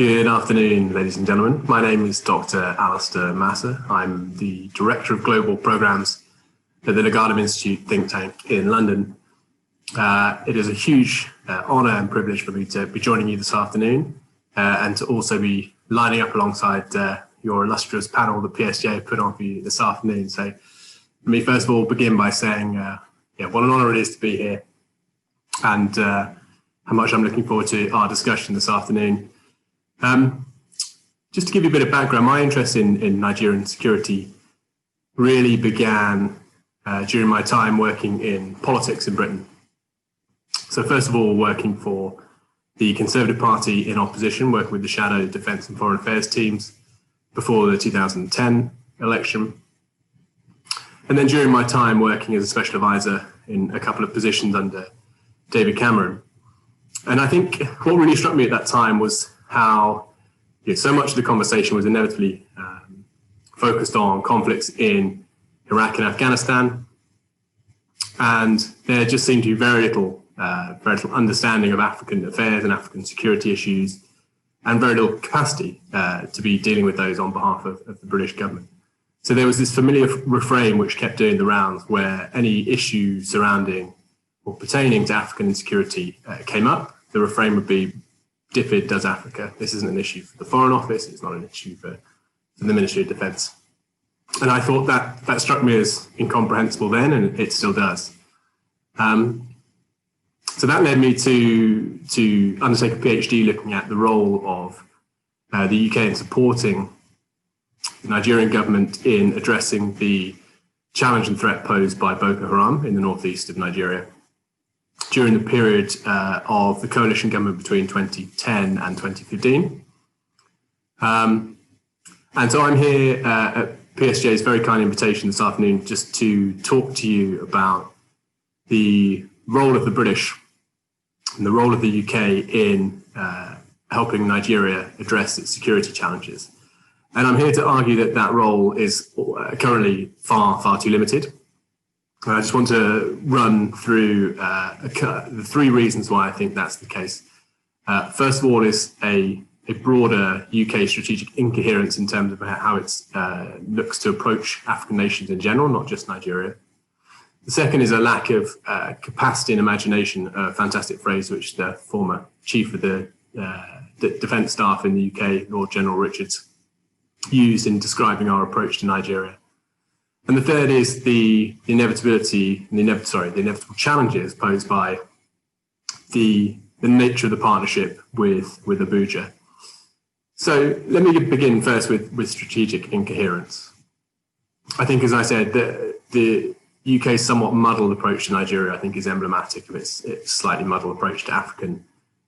Good afternoon, ladies and gentlemen. My name is Dr. Alastair. I'm the Director of Global Programs at the Legadum Institute think tank in London. It is a huge honour and privilege for me to be joining you this afternoon and to also be lining up alongside your illustrious panel the PSJ put on for you this afternoon. So let me first of all begin by saying what an honour it is to be here and how much I'm looking forward to our discussion this afternoon. Just to give you a bit of background, my interest in Nigerian security really began during my time working in politics in Britain. So first of all, working for the Conservative Party in opposition, working with the shadow defence and foreign affairs teams before the 2010 election. And then during my time working as a special advisor in a couple of positions under David Cameron. And I think what really struck me at that time was how so much of the conversation was inevitably focused on conflicts in Iraq and Afghanistan, and there just seemed to be very little understanding of African affairs and African security issues, and very little capacity to be dealing with those on behalf of the British government. So there was this familiar refrain which kept doing the rounds, where any issue surrounding or pertaining to African security came up, the refrain would be, DFID does Africa. This isn't an issue for the Foreign Office. It's not an issue for the Ministry of Defence. And I thought that struck me as incomprehensible then, and it still does. So that led me to undertake a PhD looking at the role of the UK in supporting the Nigerian government in addressing the challenge and threat posed by Boko Haram in the northeast of Nigeria during the period of the coalition government between 2010 and 2015. And so I'm here at PSJ's very kind invitation this afternoon just to talk to you about the role of the British and the role of the UK in helping Nigeria address its security challenges. And I'm here to argue that that role is currently far too limited. I just want to run through the three reasons why I think that's the case. First of all is a broader UK strategic incoherence in terms of how it looks to approach African nations in general, not just Nigeria. The second is a lack of capacity and imagination, a fantastic phrase which the former chief of the defence staff in the UK, Lord General Richards, used in describing our approach to Nigeria. And the third is the inevitable challenges posed by the nature of the partnership with Abuja. So let me begin first with strategic incoherence. I think, as I said, the UK's somewhat muddled approach to Nigeria, I think, is emblematic of its slightly muddled approach to African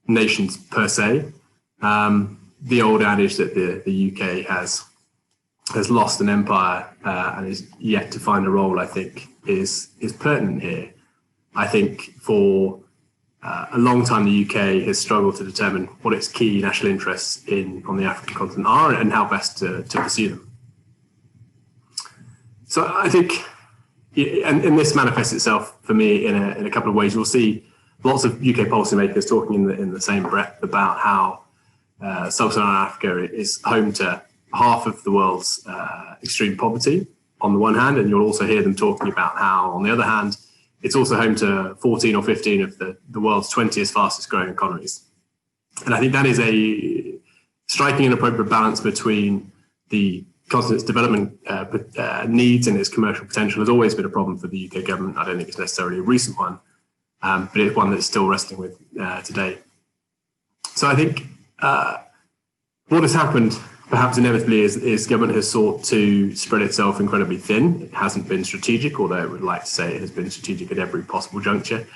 nations per se. The old adage that the UK has lost an empire and is yet to find a role, I think, is pertinent here. I think for a long time the UK has struggled to determine what its key national interests on the African continent are and how best to pursue them. So I think, and this manifests itself for me in a couple of ways. You'll see lots of UK policymakers talking in the same breath about how Sub-Saharan Africa is home to half of the world's extreme poverty on the one hand, and you'll also hear them talking about how, on the other hand, it's also home to 14 or 15 of the world's 20th fastest growing economies. And I think that is a striking and appropriate balance between the continent's development needs and its commercial potential. Has always been a problem for the UK government. I don't think it's necessarily a recent one, but it's one that it's still wrestling with today. So I think what has happened, perhaps inevitably, is government has sought to spread itself incredibly thin. It hasn't been strategic, although I would like to say it has been strategic at every possible juncture.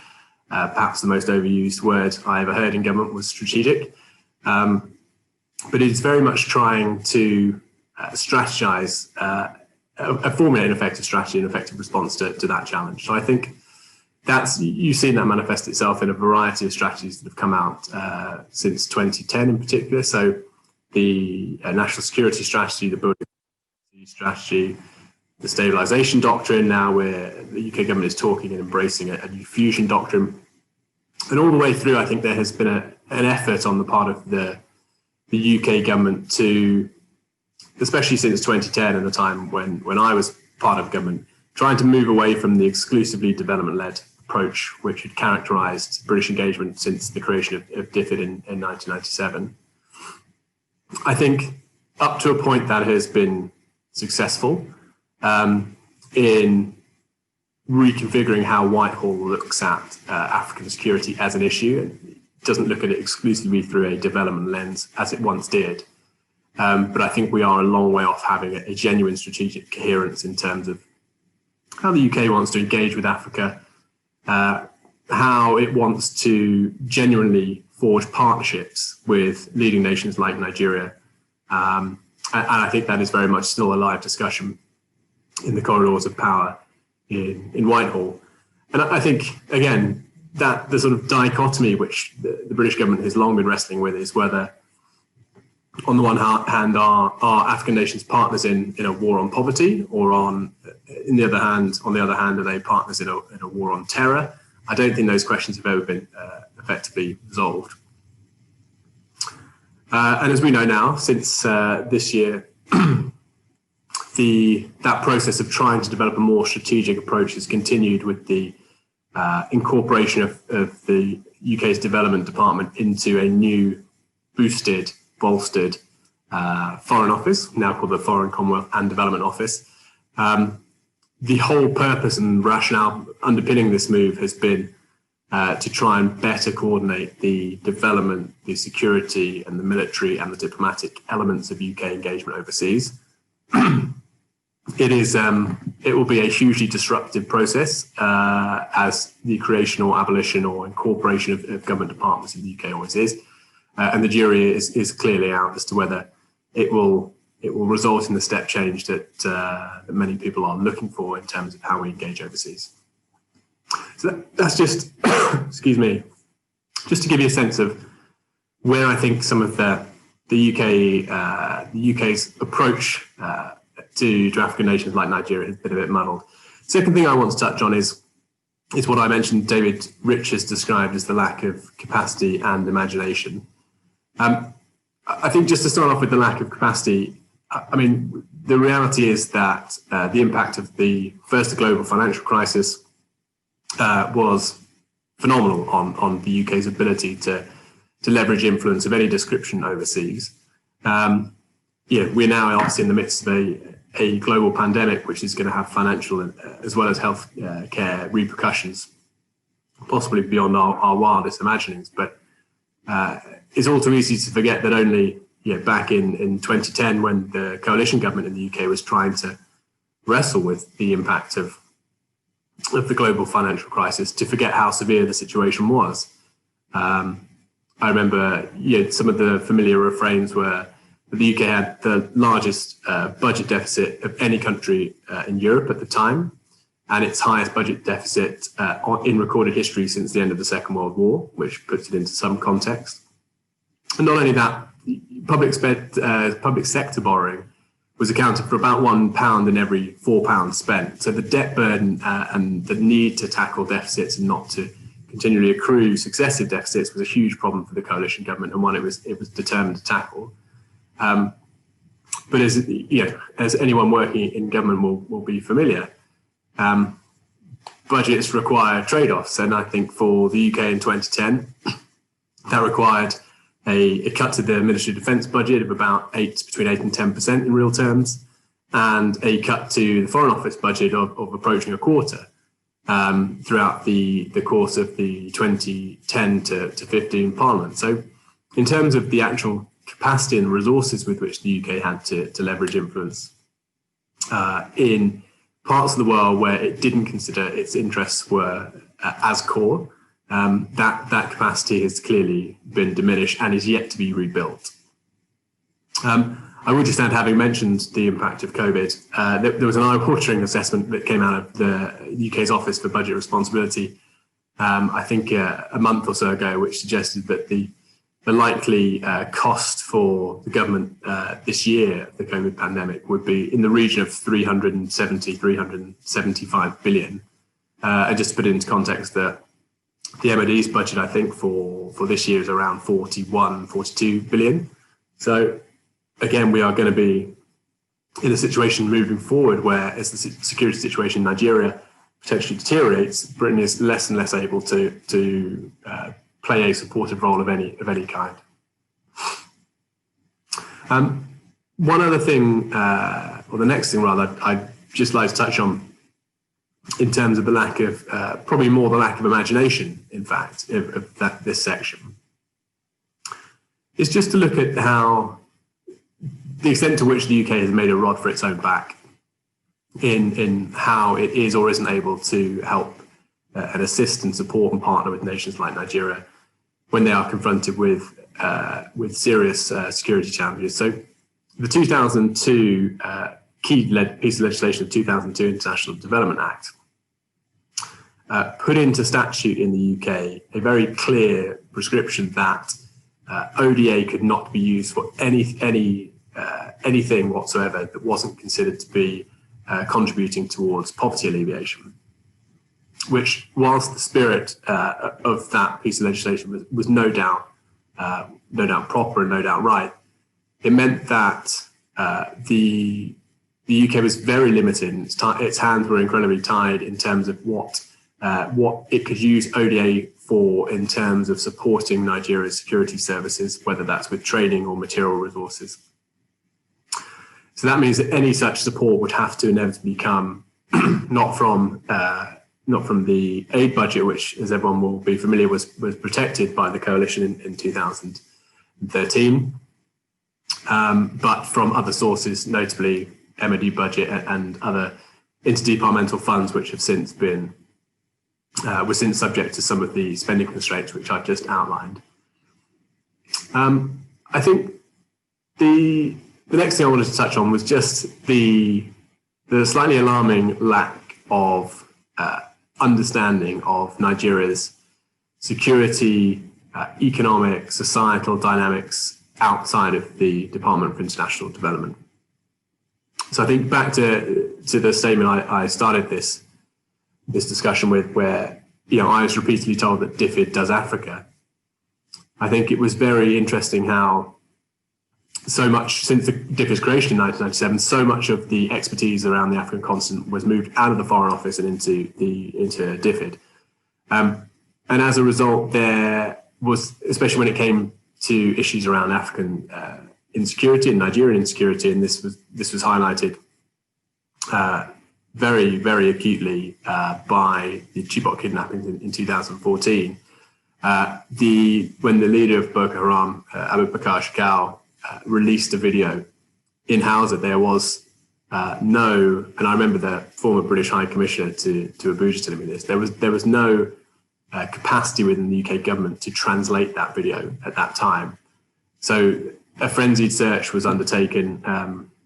Perhaps the most overused word I ever heard in government was strategic. But it's very much trying to strategize, formulate an effective strategy and effective response to that challenge. So I think you've seen that manifest itself in a variety of strategies that have come out since 2010 in particular. So the national security strategy, the building strategy, the stabilisation doctrine, now where the UK government is talking and embracing a new fusion doctrine. And all the way through, I think there has been an effort on the part of the the UK government to, especially since 2010 and the time when I was part of government, trying to move away from the exclusively development-led approach which had characterised British engagement since the creation of DFID in 1997. I think up to a point that has been successful in reconfiguring how Whitehall looks at African security as an issue, and doesn't look at it exclusively through a development lens as it once did. But I think we are a long way off having a genuine strategic coherence in terms of how the UK wants to engage with Africa, how it wants to genuinely forge partnerships with leading nations like Nigeria. And I think that is very much still a live discussion in the corridors of power in Whitehall. And I think, again, that the sort of dichotomy which the British government has long been wrestling with is whether, on the one hand, are African nations partners in a war on poverty, or on the other hand, are they partners in a war on terror? I don't think those questions have ever been effectively resolved. And as we know now, since this year, that process of trying to develop a more strategic approach has continued with the incorporation of the UK's development department into a new boosted, bolstered Foreign Office, now called the Foreign, Commonwealth and Development Office. The whole purpose and rationale underpinning this move has been to try and better coordinate the development, the security and the military and the diplomatic elements of UK engagement overseas. It will be a hugely disruptive process, as the creation or abolition or incorporation of government departments in the UK always is. And the jury is clearly out as to whether it will result in the step change that many people are looking for in terms of how we engage overseas. So that's just, excuse me, just to give you a sense of where I think some of the UK's approach to African nations like Nigeria has been a bit muddled. Second thing I want to touch on is what I mentioned David Rich has described as the lack of capacity and imagination. I think just to start off with the lack of capacity, I mean, the reality is that the impact of the global financial crisis was phenomenal on the UK's ability to leverage influence of any description overseas. We're now obviously in the midst of a global pandemic, which is going to have financial as well as health care repercussions, possibly beyond our wildest imaginings. But it's all too easy to forget that only back in 2010, when the coalition government in the UK was trying to wrestle with the impact of the global financial crisis, to forget how severe the situation was. I remember some of the familiar refrains were that the UK had the largest budget deficit of any country in Europe at the time, and its highest budget deficit in recorded history since the end of the Second World War, which puts it into some context. And not only that, public sector borrowing was accounted for about £1 in every £4 spent. So the debt burden and the need to tackle deficits and not to continually accrue successive deficits was a huge problem for the coalition government, and one it was determined to tackle. But as anyone working in government will be familiar, budgets require trade-offs, and I think for the UK in 2010, that required a cut to the Ministry of Defence budget of about between 8 and 10% in real terms, and a cut to the Foreign Office budget of approaching a quarter throughout the course of the 2010 to 15 Parliament. So in terms of the actual capacity and resources with which the UK had to leverage influence in parts of the world where it didn't consider its interests were as core, that capacity has clearly been diminished and is yet to be rebuilt. I would just add, having mentioned the impact of COVID, there was an eye-watering assessment that came out of the UK's Office for Budget Responsibility, I think a month or so ago, which suggested that the likely cost for the government this year of the COVID pandemic would be in the region of 375 billion. And just to put it into context, the MOD's budget, I think, for this year is around 42 billion. So again, we are going to be in a situation moving forward where, as the security situation in Nigeria potentially deteriorates, Britain is less and less able to play a supportive role of any kind. One other thing, or the next thing rather, I'd just like to touch on in terms of the lack of, probably more the lack of imagination, in fact, of this section, is just to look at how the extent to which the UK has made a rod for its own back in how it is or isn't able to help and assist and support and partner with nations like Nigeria when they are confronted with serious security challenges. So the 2002 key piece of legislation, the 2002 International Development Act, put into statute in the UK a very clear prescription that ODA could not be used for anything whatsoever that wasn't considered to be contributing towards poverty alleviation, which, whilst the spirit of that piece of legislation was no doubt proper and no doubt right, it meant that the UK was very limited. Its hands were incredibly tied in terms of what it could use ODA for in terms of supporting Nigeria's security services, whether that's with training or material resources. So that means that any such support would have to inevitably come not from the aid budget, which, as everyone will be familiar, was protected by the coalition in 2013, but from other sources, notably MOD budget and other interdepartmental funds, which have since been were since subject to some of the spending constraints which I've just outlined. I think the next thing I wanted to touch on was just the slightly alarming lack of understanding of Nigeria's security, economic, societal dynamics outside of the Department for International Development. So I think back to the statement I started this discussion with, where I was repeatedly told that DFID does Africa. I think it was very interesting how so much, since the DFID's creation in 1997, so much of the expertise around the African continent was moved out of the Foreign Office and into DFID. And as a result, there was, especially when it came to issues around African insecurity and Nigerian insecurity, and this was highlighted very, very acutely by the Chibok kidnappings in 2014. When the leader of Boko Haram, Abu Bakr Shekau, released a video in Hausa, there was no, and I remember the former British High Commissioner to Abuja telling me this, there was no capacity within the UK government to translate that video at that time. So a frenzied search was undertaken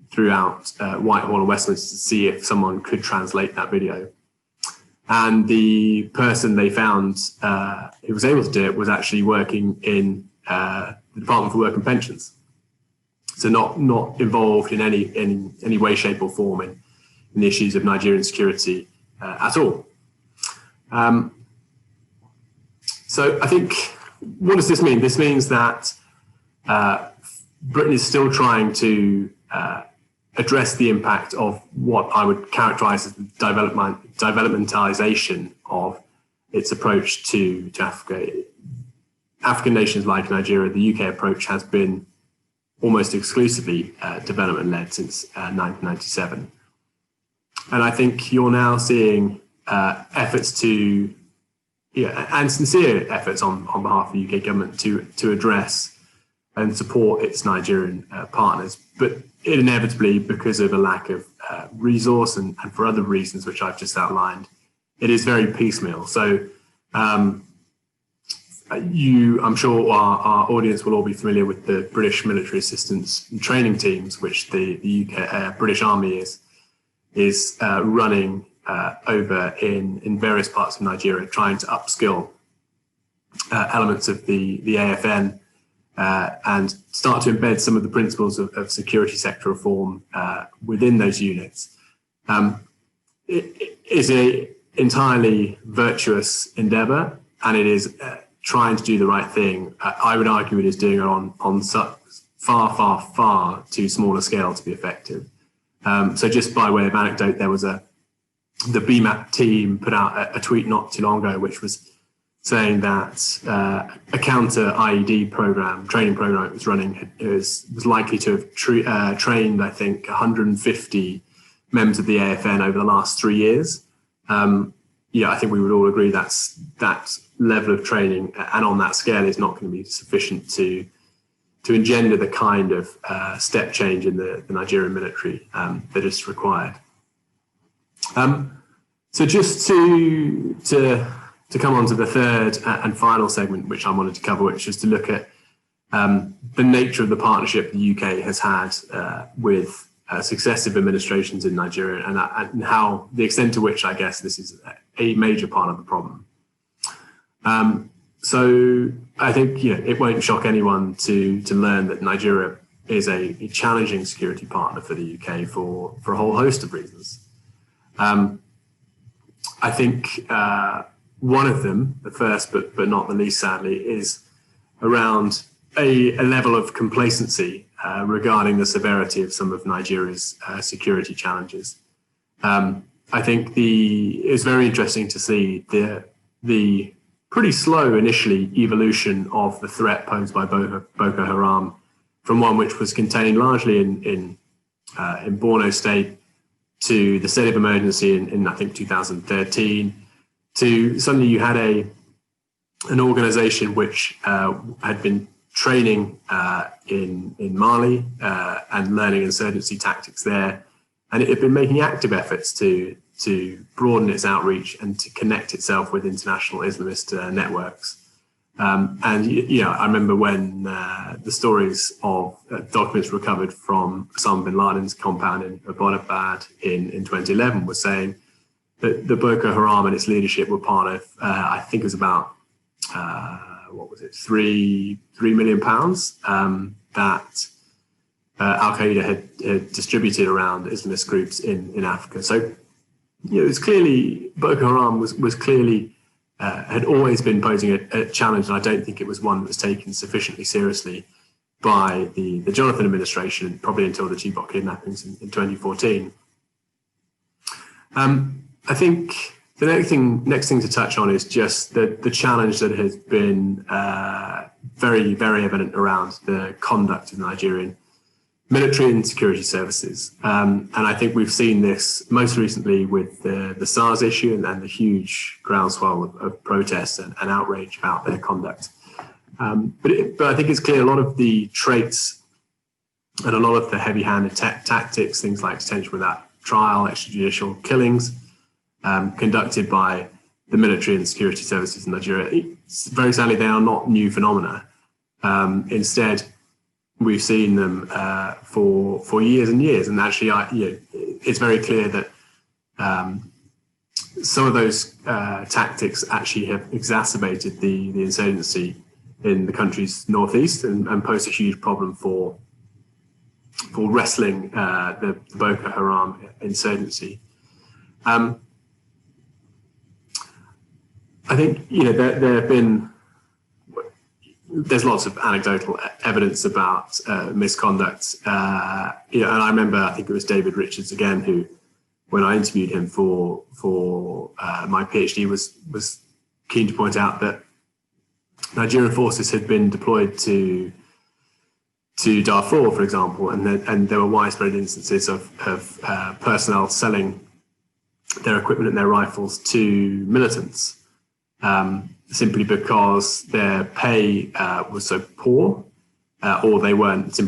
throughout Whitehall and Westminster to see if someone could translate that video. And the person they found who was able to do it was actually working in the Department for Work and Pensions. So not involved in any way, shape or form in the issues of Nigerian security at all. So I think, what does this mean? This means that Britain is still trying to address the impact of what I would characterize as the developmentalization of its approach to Africa. African nations like Nigeria, the UK approach has been almost exclusively development-led since 1997. And I think you're now seeing efforts to, and sincere efforts on behalf of the UK government to address and support its Nigerian partners, but inevitably, because of a lack of resource and for other reasons which I've just outlined, it is very piecemeal. So I'm sure our audience will all be familiar with the British military assistance and training teams, which the UK British Army is running over in various parts of Nigeria, trying to upskill elements of the AFN and start to embed some of the principles of security sector reform within those units. It is an entirely virtuous endeavour, and it is trying to do the right thing. I would argue it is doing it on far, far, far too small a scale to be effective. So just by way of anecdote, there was the BMAP team put out a tweet not too long ago, which was saying that a counter IED training program it was running, was likely to have trained, I think, 150 members of the AFN over the last 3 years. I think we would all agree that level of training and on that scale is not going to be sufficient to engender the kind of step change in the Nigerian military that is required. So just to come on to the third and final segment, which I wanted to cover, which is to look at the nature of the partnership the UK has had with successive administrations in Nigeria, and how the extent to which, I guess, this is a major part of the problem. So I think it won't shock anyone to learn that Nigeria is a challenging security partner for the UK for a whole host of reasons. I think one of them, the first but not the least, sadly, is around a level of complacency regarding the severity of some of Nigeria's security challenges. I think it's very interesting to see the pretty slow initially evolution of the threat posed by Boko Haram, from one which was contained largely in Borno State to the state of emergency in I think 2013, to suddenly you had an organization which had been training in Mali and learning insurgency tactics there, and it had been making active efforts to broaden its outreach and to connect itself with international Islamist networks. I remember when the stories of documents recovered from Osama bin Laden's compound in Abbottabad in 2011 were saying that the Boko Haram and its leadership were part of, I think it was about, £3 million that Al-Qaeda had distributed around Islamist groups in Africa. So, it's clearly, Boko Haram was clearly, had always been posing a challenge, and I don't think it was one that was taken sufficiently seriously by the Jonathan administration, probably until the Chibok kidnappings in 2014. I think the next thing to touch on is just the challenge that has been very, very evident around the conduct of Nigerian military and security services. And I think we've seen this most recently with the SARS issue and the huge groundswell of protests and outrage about their conduct. But I think it's clear a lot of the traits and a lot of the heavy-handed tactics, things like detention without trial, extrajudicial killings, conducted by the military and security services in Nigeria, very sadly, they are not new phenomena. Instead, we've seen them for years and years, and actually, it's very clear that some of those tactics actually have exacerbated the insurgency in the country's northeast and posed a huge problem for wrestling the Boko Haram insurgency. I think there's lots of anecdotal evidence about misconduct. And I remember, I think it was David Richards again, who, when I interviewed him for my PhD, was keen to point out that Nigerian forces had been deployed to Darfur, for example, and there were widespread instances of personnel selling their equipment and their rifles to militants, simply because their pay was so poor, or they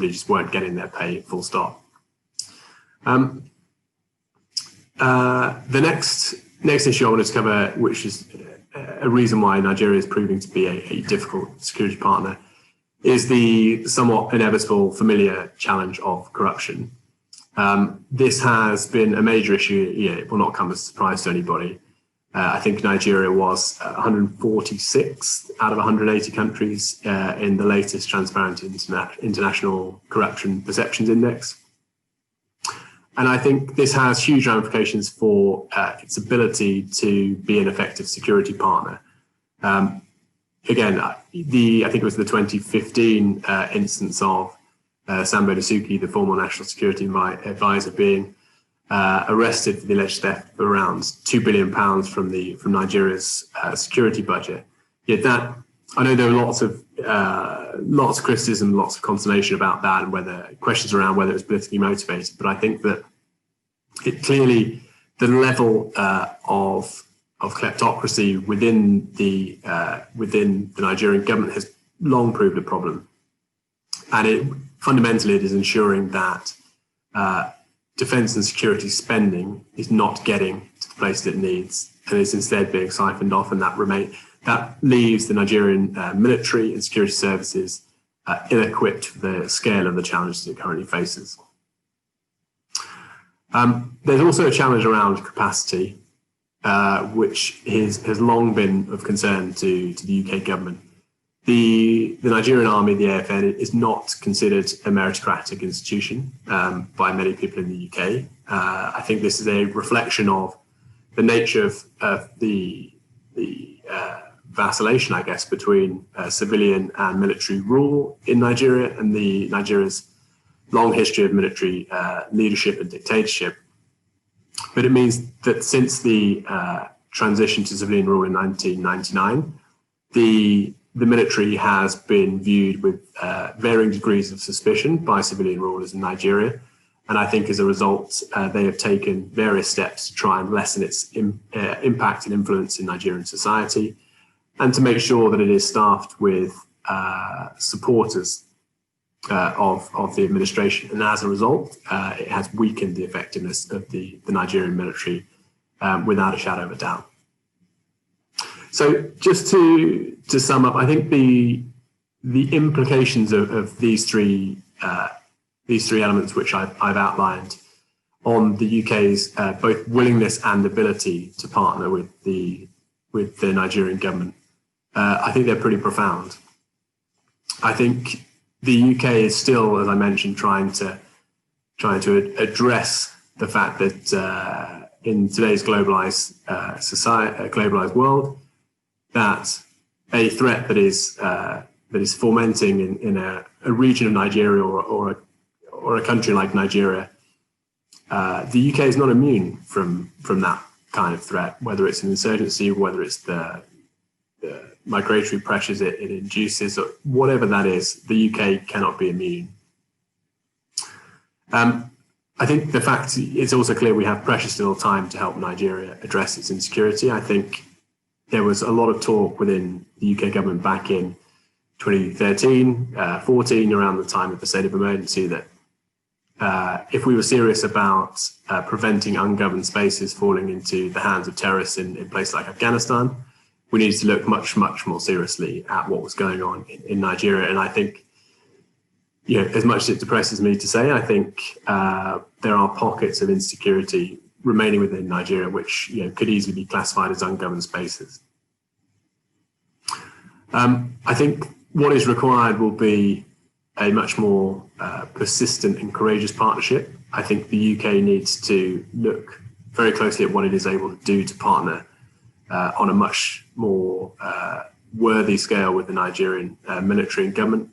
just weren't getting their pay, full stop. The next issue I wanted to cover, which is a reason why Nigeria is proving to be a difficult security partner, is the somewhat inevitable familiar challenge of corruption. This has been a major issue. It will not come as a surprise to anybody. I think Nigeria was 146 out of 180 countries in the latest Transparency International Corruption Perceptions Index. And I think this has huge ramifications for its ability to be an effective security partner. Again, I think it was the 2015 instance of Sambo Nasuki, the former national security advisor, being arrested for the alleged theft of around £2 billion from Nigeria's security budget. Yet that, I know there are lots of criticism, lots of consternation about that, and questions around whether it's politically motivated. But I think that it clearly, the level of kleptocracy within the Nigerian government has long proved a problem, and fundamentally it is ensuring that defence and security spending is not getting to the place that it needs, and is instead being siphoned off, and that leaves the Nigerian military and security services ill-equipped for the scale of the challenges it currently faces. There's also a challenge around capacity, which has long been of concern to the UK government. The Nigerian army, the AFN, is not considered a meritocratic institution by many people in the UK. I think this is a reflection of the nature of the vacillation, I guess, between civilian and military rule in Nigeria, and Nigeria's long history of military leadership and dictatorship. But it means that since the transition to civilian rule in 1999, the military has been viewed with varying degrees of suspicion by civilian rulers in Nigeria. And I think as a result, they have taken various steps to try and lessen its impact and influence in Nigerian society, and to make sure that it is staffed with supporters of the administration. And as a result, it has weakened the effectiveness of the Nigerian military without a shadow of a doubt. So just to sum up, I think the implications of these three elements which I've outlined on the UK's both willingness and ability to partner with the Nigerian government, I think they're pretty profound. I think the UK is still, as I mentioned, trying to address the fact that in today's globalized globalized world, that a threat that is fomenting in a region of Nigeria or a country like Nigeria, the UK is not immune from that kind of threat, whether it's an insurgency, whether it's the migratory pressures it induces, or whatever that is. The UK cannot be immune. I think the fact it's also clear we have precious little time to help Nigeria address its insecurity. I think there was a lot of talk within the UK government back in 2013, 14, around the time of the state of emergency, that if we were serious about preventing ungoverned spaces falling into the hands of terrorists in places like Afghanistan, we needed to look much, much more seriously at what was going on in Nigeria. And I think, as much as it depresses me to say, I think there are pockets of insecurity remaining within Nigeria, which could easily be classified as ungoverned spaces. I think what is required will be a much more persistent and courageous partnership. I think the UK needs to look very closely at what it is able to do to partner on a much more worthy scale with the Nigerian military and government,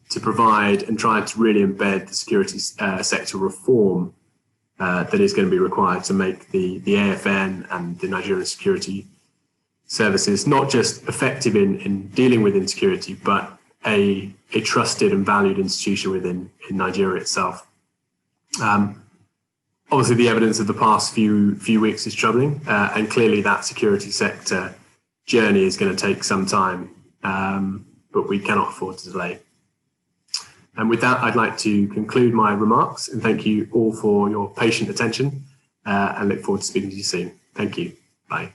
to provide and try to really embed the security sector reform that is going to be required to make the AFN and the Nigerian security services not just effective in dealing with insecurity, but a trusted and valued institution within Nigeria itself. Obviously, the evidence of the past few weeks is troubling, and clearly that security sector journey is going to take some time, but we cannot afford to delay. And with that, I'd like to conclude my remarks and thank you all for your patient attention, and look forward to speaking to you soon. Thank you. Bye.